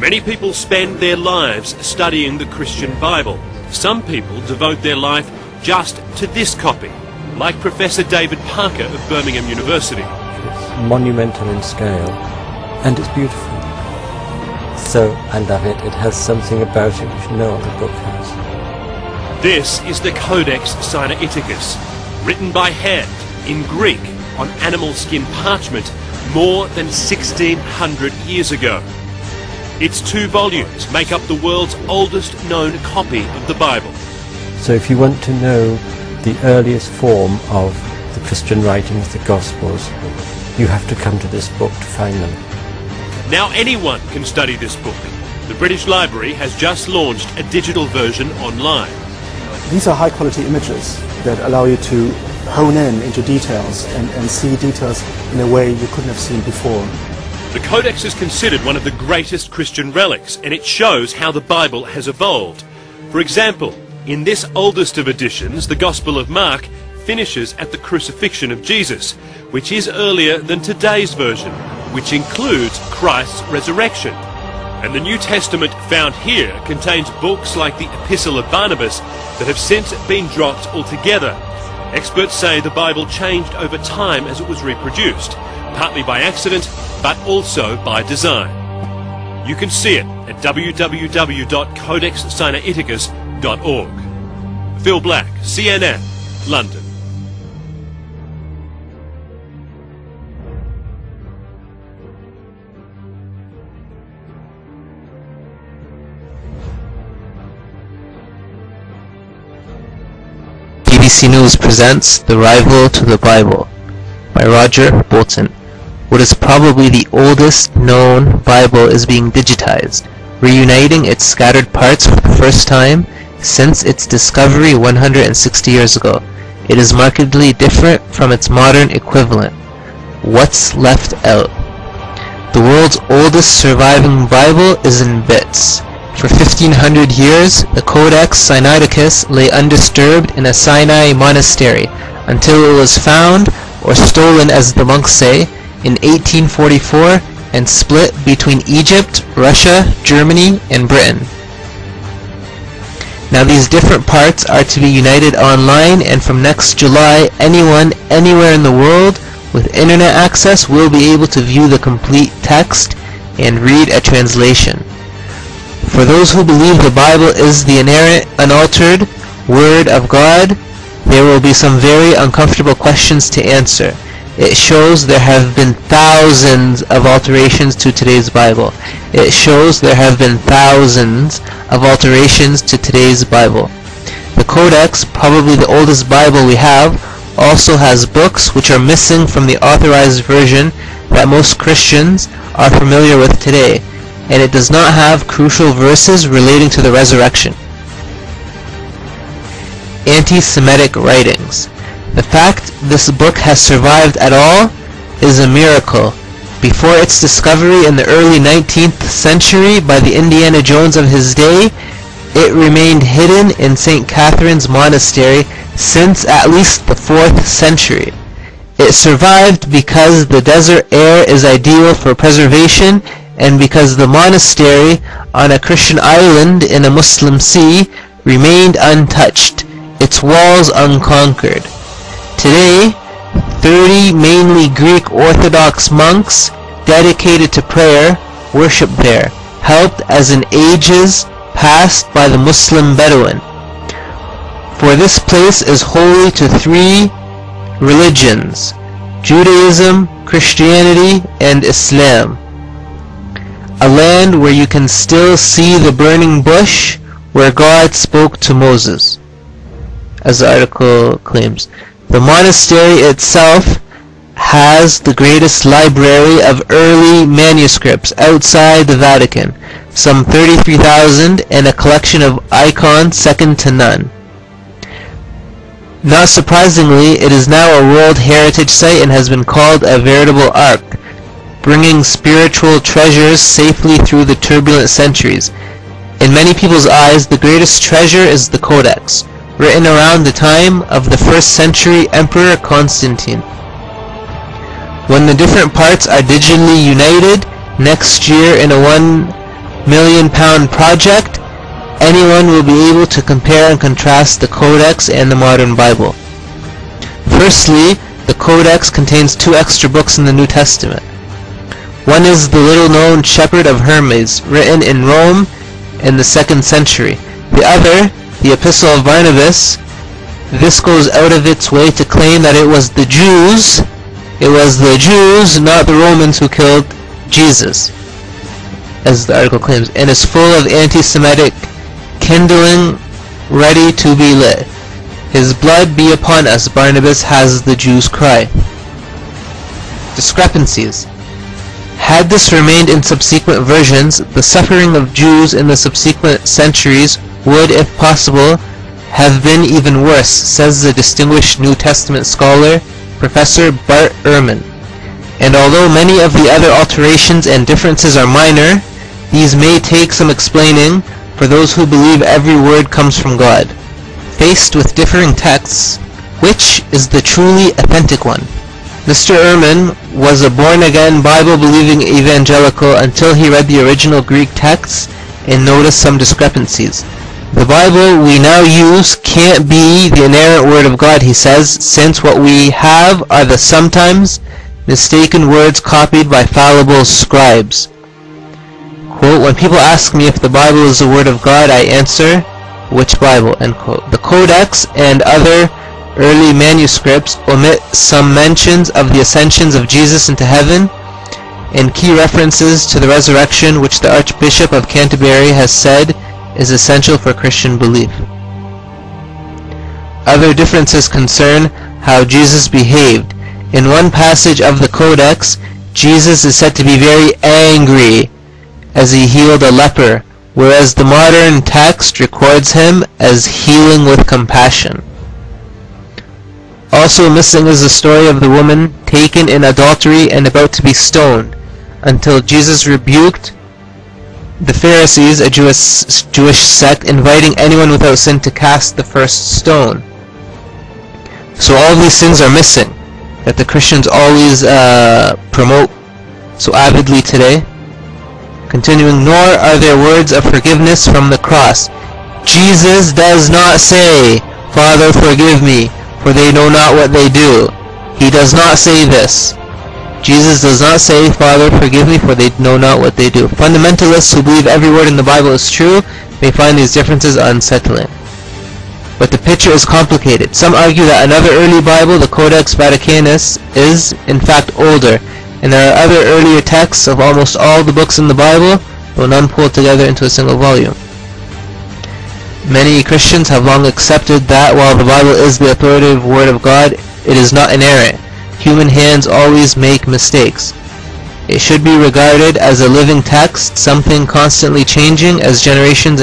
Many people spend their lives studying the Christian Bible. Some people devote their life just to this copy, like Professor David Parker of Birmingham University. It's monumental in scale, and it's beautiful. So I love it. It has something about it which no other book has. This is the Codex Sinaiticus, written by hand in Greek on animal skin parchment more than 1600 years ago. Its 2 volumes make up the world's oldest known copy of the Bible. So if you want to know the earliest form of the Christian writings, the Gospels, you have to come to this book to find them. Now anyone can study this book. The British Library has just launched a digital version online. These are high quality images that allow you to hone in into details and see details in a way you couldn't have seen before. The Codex is considered one of the greatest Christian relics, and it shows how the Bible has evolved. For example, in this oldest of editions, the Gospel of Mark finishes at the crucifixion of Jesus, which is earlier than today's version, which includes Christ's resurrection. And the New Testament found here contains books like the Epistle of Barnabas that have since been dropped altogether. Experts say the Bible changed over time as it was reproduced, partly by accident, but also by design. You can see it at www.codexsinaiticus.org. Phil Black, CNN, London. BBC News presents The Rival to the Bible by Roger Bolton. What is probably the oldest known Bible is being digitized, reuniting its scattered parts for the first time since its discovery 160 years ago. It is markedly different from its modern equivalent. What's left out? The world's oldest surviving Bible is in bits. For 1500 years, the Codex Sinaiticus lay undisturbed in a Sinai monastery until it was found, or stolen as the monks say, in 1844 and split between Egypt, Russia, Germany, and Britain. Now these different parts are to be united online, and from next July, anyone, anywhere in the world with internet access will be able to view the complete text and read a translation. For those who believe the Bible is the inerrant, unaltered Word of God, there will be some very uncomfortable questions to answer. It shows there have been thousands of alterations to today's Bible. It shows there have been thousands of alterations to today's Bible. The Codex, probably the oldest Bible we have, also has books which are missing from the authorized version that most Christians are familiar with today, and it does not have crucial verses relating to the resurrection. Anti-Semitic writings. The fact this book has survived at all is a miracle. Before its discovery in the early 19th century by the Indiana Jones of his day, it remained hidden in St. Catherine's Monastery since at least the 4th century. It survived because the desert air is ideal for preservation, and because the monastery on a Christian island in a Muslim sea remained untouched, its walls unconquered. Today, 30 mainly Greek Orthodox monks dedicated to prayer worship there, helped as in ages past by the Muslim Bedouin. For this place is holy to 3 religions: Judaism, Christianity, and Islam. A land where you can still see the burning bush where God spoke to Moses, as the article claims. The monastery itself has the greatest library of early manuscripts outside the Vatican, some 33,000, and a collection of icons second to none. Not surprisingly, it is now a World Heritage Site and has been called a veritable ark, bringing spiritual treasures safely through the turbulent centuries. In many people's eyes, the greatest treasure is the Codex, written around the time of the 1st century Emperor Constantine. When the different parts are digitally united next year in a million-pound project, anyone will be able to compare and contrast the Codex and the modern Bible. Firstly, the Codex contains 2 extra books in the New Testament. One is the little-known Shepherd of Hermes, written in Rome in the 2nd century. The other, the Epistle of Barnabas, this goes out of its way to claim that it was the Jews, not the Romans, who killed Jesus, as the article claims, and is full of anti-Semitic kindling ready to be lit. His blood be upon us, Barnabas has the Jews cry. Discrepancies. Had this remained in subsequent versions, the suffering of Jews in the subsequent centuries would, if possible, have been even worse, says the distinguished New Testament scholar, Professor Bart Ehrman. And although many of the other alterations and differences are minor, these may take some explaining for those who believe every word comes from God. Faced with differing texts, which is the truly authentic one? Mr. Ehrman was a born-again, Bible-believing evangelical until he read the original Greek texts and noticed some discrepancies. The Bible we now use can't be the inerrant word of God, he says, since what we have are the sometimes mistaken words copied by fallible scribes. Quote, when people ask me if the Bible is the word of God, I answer, which Bible? End quote. The Codex and other early manuscripts omit some mentions of the ascensions of Jesus into heaven and key references to the resurrection, which the Archbishop of Canterbury has said is essential for Christian belief. Other differences concern how Jesus behaved. In one passage of the Codex, Jesus is said to be very angry as he healed a leper, whereas the modern text records him as healing with compassion. Also missing is the story of the woman taken in adultery and about to be stoned, until Jesus rebuked the Pharisees, a Jewish sect, inviting anyone without sin to cast the first stone. So all these things are missing, that the Christians always promote so avidly today. Continuing, nor are there words of forgiveness from the cross. Jesus does not say, Father, forgive me, for they know not what they do. He does not say this. Jesus does not say, Father, forgive me, for they know not what they do. Fundamentalists who believe every word in the Bible is true may find these differences unsettling. But the picture is complicated. Some argue that another early Bible, the Codex Vaticanus, is in fact older, and there are other earlier texts of almost all the books in the Bible, though none pulled together into a single volume. Many Christians have long accepted that while the Bible is the authoritative Word of God, it is not inerrant. Human hands always make mistakes. It should be regarded as a living text, something constantly changing as generation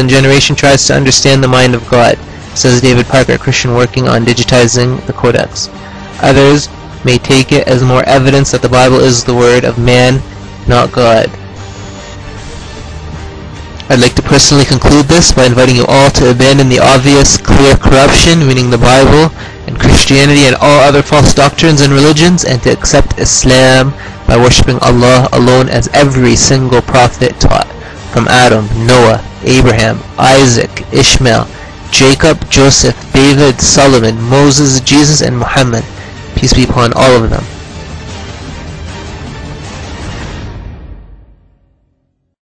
tries to understand the mind of God, says David Parker, a Christian working on digitizing the Codex. Others may take it as more evidence that the Bible is the word of man, not God. I'd like to personally conclude this by inviting you all to abandon the obvious, clear corruption, meaning the Bible and Christianity and all other false doctrines and religions, and to accept Islam by worshipping Allah alone as every single prophet taught, from Adam, Noah, Abraham, Isaac, Ishmael, Jacob, Joseph, David, Solomon, Moses, Jesus, and Muhammad. Peace be upon all of them.